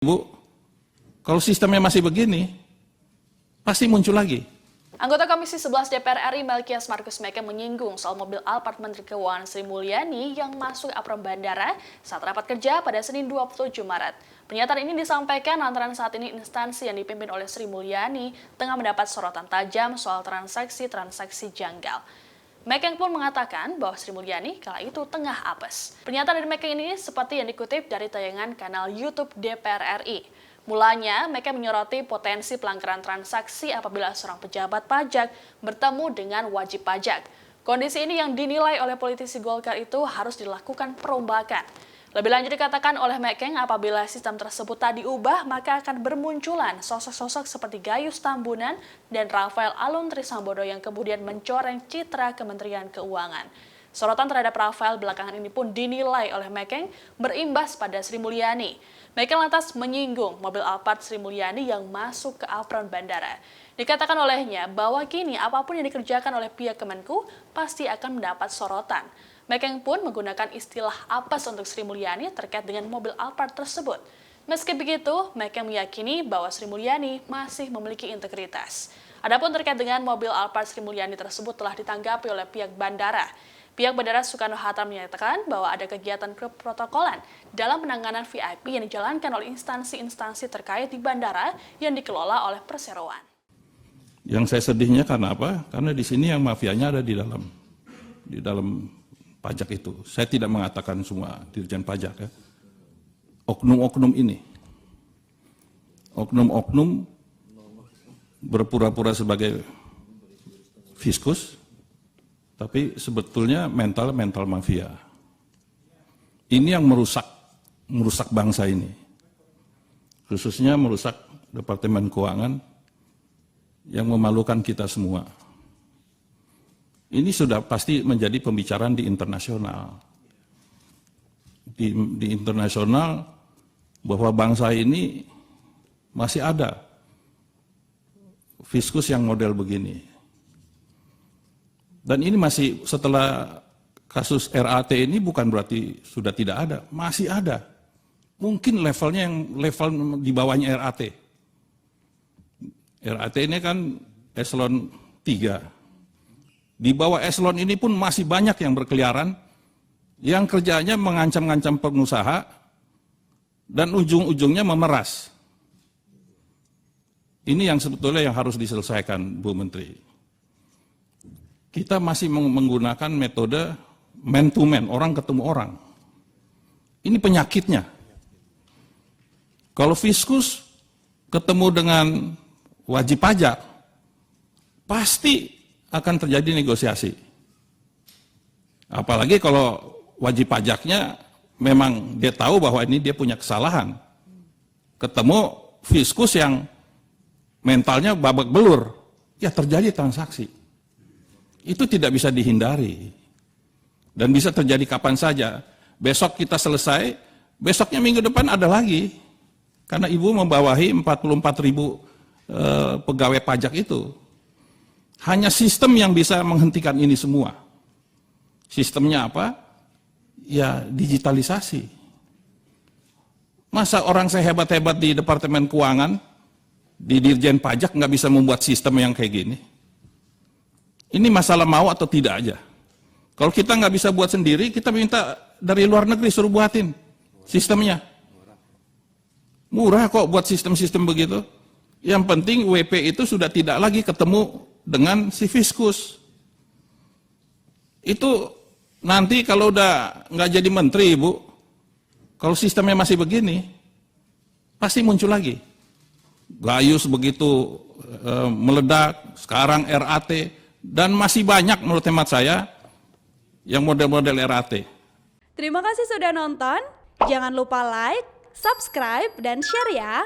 Bu, kalau sistemnya masih begini, pasti muncul lagi. Anggota Komisi 11 DPR RI Melkias Markus Mekeng menyinggung soal mobil Alphard Menteri Keuangan Sri Mulyani yang masuk apron bandara saat rapat kerja pada Senin 27 Maret. Pernyataan ini disampaikan lantaran saat ini instansi yang dipimpin oleh Sri Mulyani tengah mendapat sorotan tajam soal transaksi janggal. Mekeng pun mengatakan bahwa Sri Mulyani kala itu tengah apes. Pernyataan dari Mekeng ini seperti yang dikutip dari tayangan kanal YouTube DPR RI. Mulanya, Mekeng menyoroti potensi pelanggaran transaksi apabila seorang pejabat pajak bertemu dengan wajib pajak. Kondisi ini yang dinilai oleh politisi Golkar itu harus dilakukan perombakan. Lebih lanjut dikatakan oleh Mekeng, apabila sistem tersebut tak diubah, maka akan bermunculan sosok-sosok seperti Gayus Tambunan dan Rafael Alun Trisambodo yang kemudian mencoreng citra Kementerian Keuangan. Sorotan terhadap Rafael belakangan ini pun dinilai oleh Mekeng berimbas pada Sri Mulyani. Mekeng lantas menyinggung mobil Alphard Sri Mulyani yang masuk ke apron bandara. Dikatakan olehnya bahwa kini apapun yang dikerjakan oleh pihak Kemenku pasti akan mendapat sorotan. Mekeng pun menggunakan istilah apes untuk Sri Mulyani terkait dengan mobil Alphard tersebut. Meski begitu, Mekeng meyakini bahwa Sri Mulyani masih memiliki integritas. Adapun terkait dengan mobil Alphard Sri Mulyani tersebut telah ditanggapi oleh pihak bandara. Pihak Bandara Soekarno-Hatta menyatakan bahwa ada kegiatan keprotokolan dalam penanganan VIP yang dijalankan oleh instansi-instansi terkait di bandara yang dikelola oleh perseroan. Yang saya sedihnya karena apa? Karena di sini yang mafianya ada di dalam pajak itu. Saya tidak mengatakan semua dirjen pajak ya. Oknum-oknum ini. Oknum-oknum berpura-pura sebagai fiskus, tapi sebetulnya mental mafia. Ini yang merusak bangsa ini. Khususnya merusak Departemen Keuangan yang memalukan kita semua. Ini sudah pasti menjadi pembicaraan di internasional. Di internasional bahwa bangsa ini masih ada fiskus yang model begini. Dan ini masih setelah kasus RAT ini bukan berarti sudah tidak ada, masih ada. Mungkin levelnya yang level di bawahnya RAT. RAT ini kan eselon 3. Di bawah eselon ini pun masih banyak yang berkeliaran, yang kerjanya mengancam-ngancam pengusaha, dan ujung-ujungnya memeras. Ini yang sebetulnya yang harus diselesaikan, Bu Menteri. Kita masih menggunakan metode man to man, orang ketemu orang. Ini penyakitnya. Kalau fiskus ketemu dengan wajib pajak, pasti akan terjadi negosiasi. Apalagi kalau wajib pajaknya memang dia tahu bahwa ini dia punya kesalahan. Ketemu fiskus yang mentalnya babak belur, ya terjadi transaksi. Itu tidak bisa dihindari. Dan bisa terjadi kapan saja. Besok kita selesai, besoknya minggu depan ada lagi. Karena Ibu membawahi 44.000 pegawai pajak itu. Hanya sistem yang bisa menghentikan ini semua. Sistemnya apa? Ya digitalisasi. Masa orang sehebat-hebat di Departemen Keuangan, di Dirjen Pajak nggak bisa membuat sistem yang kayak gini? Ini masalah mau atau tidak aja. Kalau kita nggak bisa buat sendiri, kita minta dari luar negeri suruh buatin sistemnya. Murah kok buat sistem-sistem begitu. Yang penting WP itu sudah tidak lagi ketemu dengan si fiskus. Itu nanti kalau udah nggak jadi menteri, Ibu, kalau sistemnya masih begini, pasti muncul lagi. Gayus begitu meledak, sekarang RAT, dan masih banyak menurut hemat saya yang model-model RAT. Terima kasih sudah nonton. Jangan lupa like, subscribe, dan share ya.